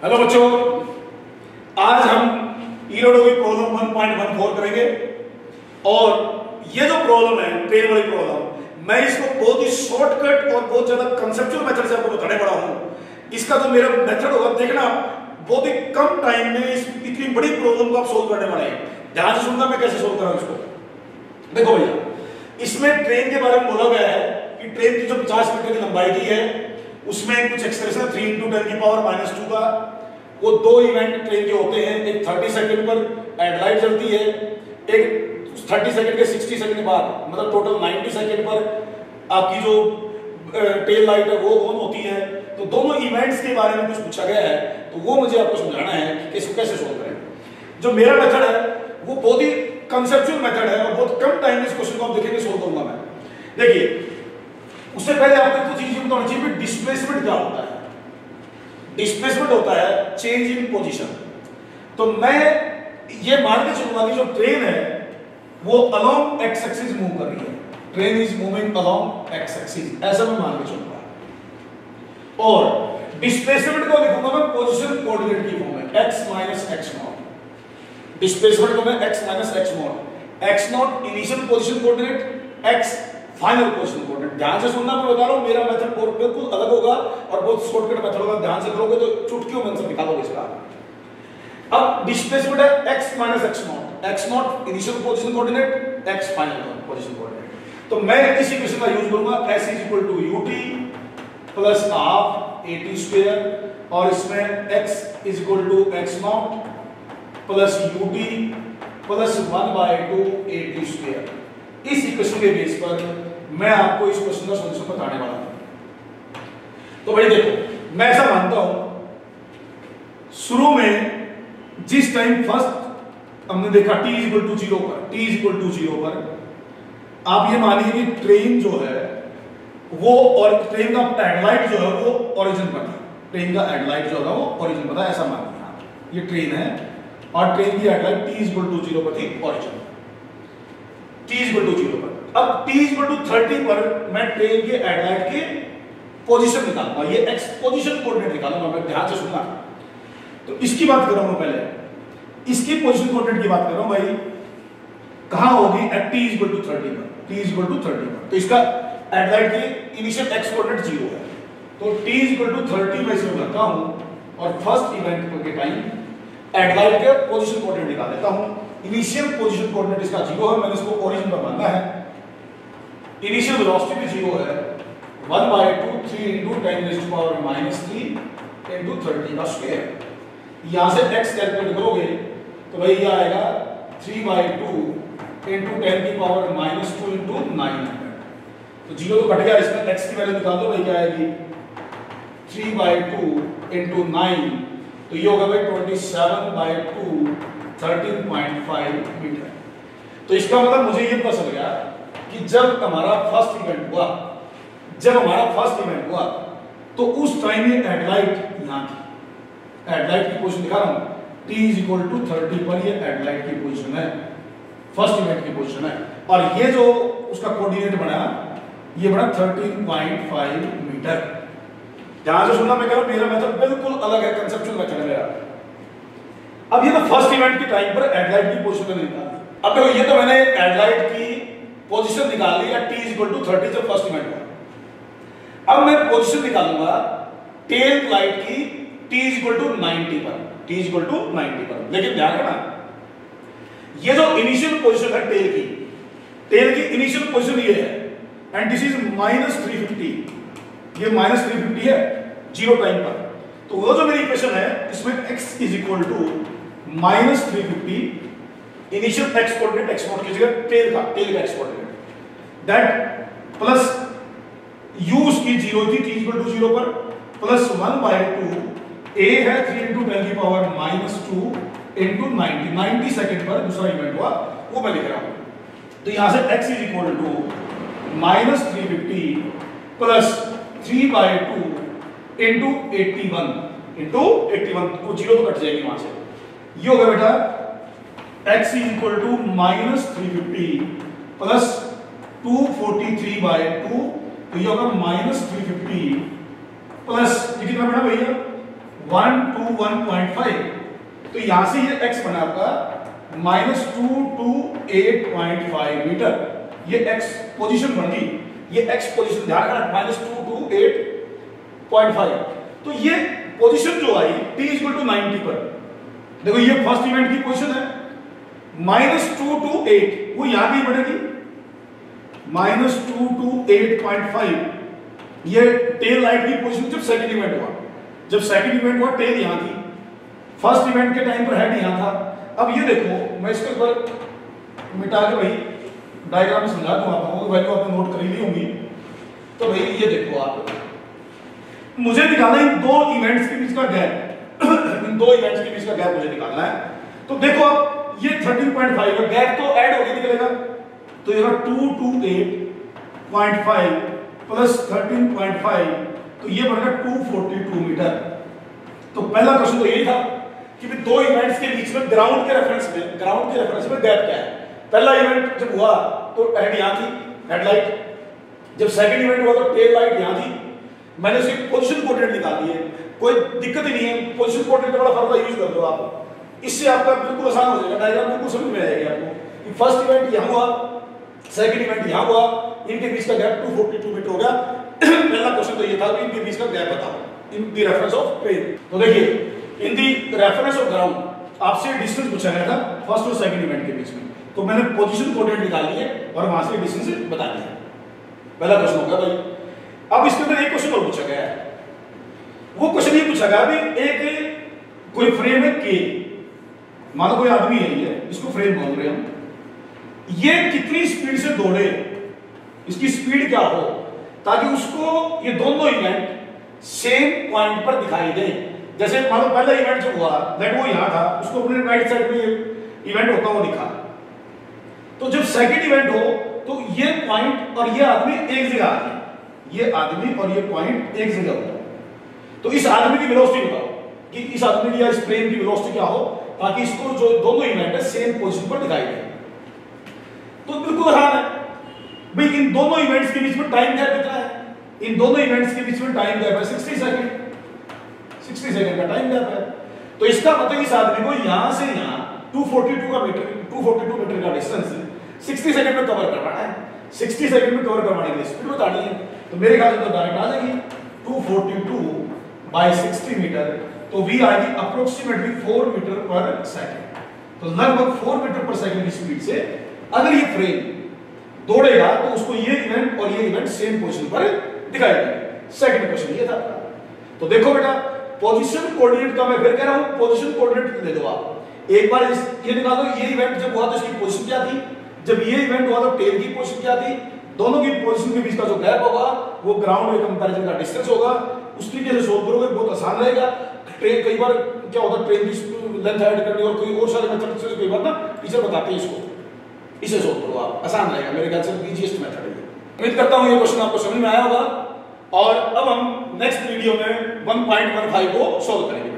Hello बच्चों, आज हम ईरोडो की प्रॉब्लम 1.14 करेंगे। और ये जो प्रॉब्लम है ट्रेन वाली प्रॉब्लम, मैं इसको बहुत ही शॉर्टकट और बहुत ज्यादा कंसेप्चुअल मेथड से आपको बताने वाला हूं। इसका जो मेरा मेथड होगा देखना, बहुत ही कम टाइम में इस इतनी बड़ी प्रॉब्लम को आप सोल्व करने वाले हैं। ध्यान से सुनना मैं कैसे सोल्व कर रहा हूं इसको। देखो भैया, इसमें ट्रेन के बारे में बोला गया है कि ट्रेन की जो 50 मीटर की लंबाई की है उसमें कुछ एक्सप्रेशन 3 × 10⁻⁻² का वो दो इवेंट ट्रेन के होते हैं। एक 30 सेकंड पर हेडलाइट जलती है, एक 30 सेकंड के 60 सेकंड बाद, मतलब टोटल 90 सेकंड पर आपकी जो टेल लाइट है वो ऑन होती है। तो दोनों इवेंट्स के बारे में कुछ पूछा गया है, तो वो मुझे आपको समझाना है कि इसको कैसे सोल्व करें। जो मेरा मेथड है वो बहुत ही कंसेप्चुअल मेथड है और बहुत कम टाइम में इस क्वेश्चन को आप देखेंगे सोल्व करूंगा मैं। देखिए, उससे पहले आपको कुछ चीजें बताना चाहिए कि डिस्प्लेसमेंट क्या होता है। डिस्प्लेसमेंट होता है चेंज इन पोजीशन। तो मैं ये मान के चलूंगा कि जो ट्रेन है वो अलोंग एक्स एक्सिस मूव कर रही है। Train is moving along x axis, ऐसा मैं मान के चलूंगा। और डिस्प्लेसमेंट को लिखूंगा मैं पोजीशन कोऑर्डिनेट की फॉर्म में, x - x0। डिस्प्लेसमेंट को मैं x - x0, x0 initial position coordinate, x final position coordinate. ध्यान से सुनना, मैं बता रहा हूं मेरा मेथड बिल्कुल अलग होगा और बहुत शॉर्टकट मेथड होगा। ध्यान से करोगे तो चुटकियों में आंसर निकालोगे इसका। अब डिस्प्लेसमेंट है x - x0, x0 initial position coordinate, x final position coordinate. तो मैं इस इक्वेशन का यूज करूंगा, s = ut plus half at² और इसमें x = x0 plus ut plus 1/2 at²। इस इक्वेशन के बेस पर मैं आपको इस क्वेश्चन का सॉल्यूशन बताने वाला हूं। तो भाई देखो, मैं ऐसा मानता हूं शुरू में जिस टाइम फर्स्ट हमने देखा t = 0 पर, t = 0 पर आप ये मानिए कि ट्रेन जो है वो, और ट्रेन का हेडलाइट जो है वो ओरिजिन पर था। ट्रेन का हेडलाइट जो है वो ओरिजिन पर था, ऐसा मानिए। ये ट्रेन है और ट्रेन की हेडलाइट t = 0 पर थी, ओरिजिन t = 0 पर। अब t = 30 पर मैं ट्रेन के हेडलाइट की पोजीशन निकालूंगा, ये x पोजीशन कोऑर्डिनेट निकालूंगा मैं। ध्यान से सुनना, तो इसकी बात कर रहा हूं मैं पहले, इसकी पोजीशन कोऑर्डिनेट की बात कर रहा हूं भाई। कहां होगी? at t = 30 पर, t = 30 पर। तो इसका हेडलाइट की इनिशियल x कोऑर्डिनेट 0 है, तो t = 30 में इसे रखता हूं और फर्स्ट इवेंट के टाइम हेडलाइट के पोजीशन कोऑर्डिनेट निकाल देता हूं। इनिशियल पोजीशन कोऑर्डिनेट इसका 0 है, मैंने इसको ओरिजिन पर मानना है। इनिशियल वेलोसिटी भी 0 है, 1/2 3 × 10⁻³ × 30 का स्क्वायर। यहां से x कैलकुलेट करोगे तो भाई ये आएगा 3/2 × 10⁻² × 900। तो 0 तो कट गया, इसमें x की वैल्यू निकाल दो भाई, क्या आएगी 3/2 × 9, तो ये होगा भाई 27/2 13.5 मीटर। तो इसका मतलब मुझे ये पता चल गया कि जब हमारा फर्स्ट इवेंट हुआ तो उस टाइम ये हेडलाइट यहां थी। हेडलाइट की पोजीशन दिखा रहा हूं, t = 30 पर ये हेडलाइट की पोजीशन है, फर्स्ट इवेंट की पोजीशन है। और ये जो उसका कोऑर्डिनेट बना, ये बना 13.5 मीटर। ध्यान से सुनना, मैं कह रहा हूं मेरा मेथड बिल्कुल अलग है, कंसेप्चुअल मेथड है मेरा। अब ये तो फर्स्ट इवेंट के टाइम पर हेडलाइट की पोजीशन निकाली। अब देखो, ये तो मैंने हेडलाइट की पोजीशन निकाल ली, t = 30 जब फर्स्ट इवेंट हुआ। अब मैं पोजीशन निकालूंगा टेल लाइट की t = 90 पर, t = 90 पर। लेकिन ध्यान रखना, ये जो इनिशियल पोजीशन है टेल की इनिशियल पोजीशन ये है, एंड दिस इज -350। ये -350 है 0 टाइम पर। तो वो जो मेरी इक्वेशन है इसमें x = -350 initial x coordinate, x0 की जगह टेल का x coordinate, that plus u उसकी 0 थी, t = 0 पर, प्लस 1/2 a है 3 × 10⁻² × 90 सेकंड पर दूसरा इवेंट हुआ, वो मैं लिख रहा हूं। तो यहां से x = -350 प्लस 3/2 × 81 को 0 तो कट जाएगी वहां से। ये होगा बेटा x = -350 प्लस 243/2, तो ये होगा -350 प्लस, ये कितना बड़ा भैया 1 to 1.5, तो यहां से ये x बना आपका -2 to 8.5 मीटर। ये x पोजीशन बन गई, ये x पोजीशन ध्यान रखना, -2 to 8.5। तो ये पोजीशन जो आई t = 90 पर, देखो ये फर्स्ट इवेंट की पोजीशन है, -2 to 8, वो यहां भी बढ़ेगी -2 to 8.5। ये टेल लाइट की पोजीशन जब सेकंड इवेंट हुआ, जब सेकंड इवेंट हुआ टेल यहां थी, फर्स्ट इवेंट के टाइम पर हेड यहां था। अब ये देखो, मैं इसके ऊपर मिटा के भाई डायग्राम में समझा दूं आपको, वैल्यू आपने नोट कर ली होंगी। तो भाई ये देखो, आप मुझे निकालना इन दो इवेंट्स के बीच का गैप इन दो इवेंट्स के बीच का गैप मुझे निकालना है। तो देखो आप ये 13.5 का गैप तो ऐड होके निकलेगा, तो ये 2 to 8.5 प्लस 13.5, तो ये बनेगा 242 मीटर। तो पहला क्वेश्चन तो यही था कि भी दो इवेंट्स के बीच में ग्राउंड के रेफरेंस में गैप क्या है। पहला इवेंट जब हुआ तो हेड यहां थी, हेडलाइट। जब सेकंड इवेंट हुआ तो टेल लाइट यहां थी। मैंने उसकी पोजीशन कोऑर्डिनेट निकाल दी है, कोई दिक्कत ही नहीं है, पोजीशन कोऑर्डिनेट का बड़ा फॉर्मूला यूज कर दो आप, इससे आपका बिल्कुल आसान हो जाएगा, डायग्राम बिल्कुल समझ में आएगी आपको कि फर्स्ट इवेंट यहां हुआ, सेकंड इवेंट यहां हुआ, इनके बीच का गैप 242 मीटर हो गया। पहला क्वेश्चन तो ये था कि इनके बीच का गैप बताओ in the reference of train. तो देखिए in the reference of ground आपसे डिस्टेंस पूछा गया था फर्स्ट और सेकंड इवेंट के बीच में, तो मैंने पोजीशन कोऑर्डिनेट निकाल लिए और वहां से डिस्टेंस बता दिया। पहला क्वेश्चन हो गया भाई। अब इसके अंदर एक क्वेश्चन और पूछा गया है, वो क्वेश्चन ये पूछा गया भी एक कोई फ्रेम है के, मान लो कोई आदमी है, ये इसको फ्रेम बोल रहे हम, ये कितनी स्पीड से दौड़े, इसकी स्पीड क्या हो, ताकि उसको ये दोनों इवेंट सेम पॉइंट पर दिखाई दे। जैसे मान लो पहला इवेंट जो हुआ दैट वो यहां था, उसको अपने राइट साइड में इवेंट होता हुआ दिखा। तो जब सेकंड इवेंट हो तो ये पॉइंट और ये आदमी एक जगह आ गए, ये आदमी और ये पॉइंट एक जगह हो। तो इस आदमी की वेलोसिटी बताओ कि इस आदमी की या इस प्लेन की वेलोसिटी क्या हो, ताकि इसको जो दोनों इवेंट है सेम पोजीशन पर दिखाई दे। तो बिल्कुल आसान है भाई, इन दोनों इवेंट्स के बीच में टाइम गैप कितना है, इन दोनों इवेंट्स के बीच में टाइम गैप है 60 सेकंड, 60 सेकंड का टाइम गैप है। तो इसका मतलब इस आदमी को यहां से यहां 242 मीटर का डिस्टेंस 60 सेकंड में कवर करना है। 60 सेकंड में कवर करवाने के लिए स्पीड बतानी है, तो मेरे ख्याल से तो डायरेक्ट आ जाएगी 242 बाय 60 मीटर, तो v आएगी अप्रोक्सीमेटली 4 मीटर पर सेकंड। तो लगभग 4 मीटर पर सेकंड की स्पीड से अगर ये फ्रेम दौड़ेगा तो उसको ये इवेंट और ये इवेंट सेम पोजीशन पर दिखाई देंगे। सेकंड क्वेश्चन ये था। तो देखो बेटा, पोजीशन कोऑर्डिनेट का मैं फिर कह रहा हूं, पोजीशन कोऑर्डिनेट ले दो आप एक बार, ये निकालो ये इवेंट जब हुआ तो इसकी पोजीशन क्या थी, जब ये इवेंट हुआ तो टेल की पोजीशन क्या थी, दोनों की पोजीशन के बीच का जो गैप होगा वो ग्राउंड के कंपैरिजन का डिस्टेंस होगा। उस तरीके से सोल्व करोगे बहुत आसान रहेगा। ट्रेन कई बार क्या होता है, ट्रेन की लेंथ ऐड करनी और कोई और सारे मेथड से कई बार ना टीचर बताते हैं इसको, इसे सोल्व करो आप, आसान रहेगा, मेरे ख्याल से इजीएस्ट मेथड है। उम्मीद करता हूं ये क्वेश्चन आपको समझ में आया होगा, और अब हम नेक्स्ट वीडियो में 1.15 को सोल्व करेंगे।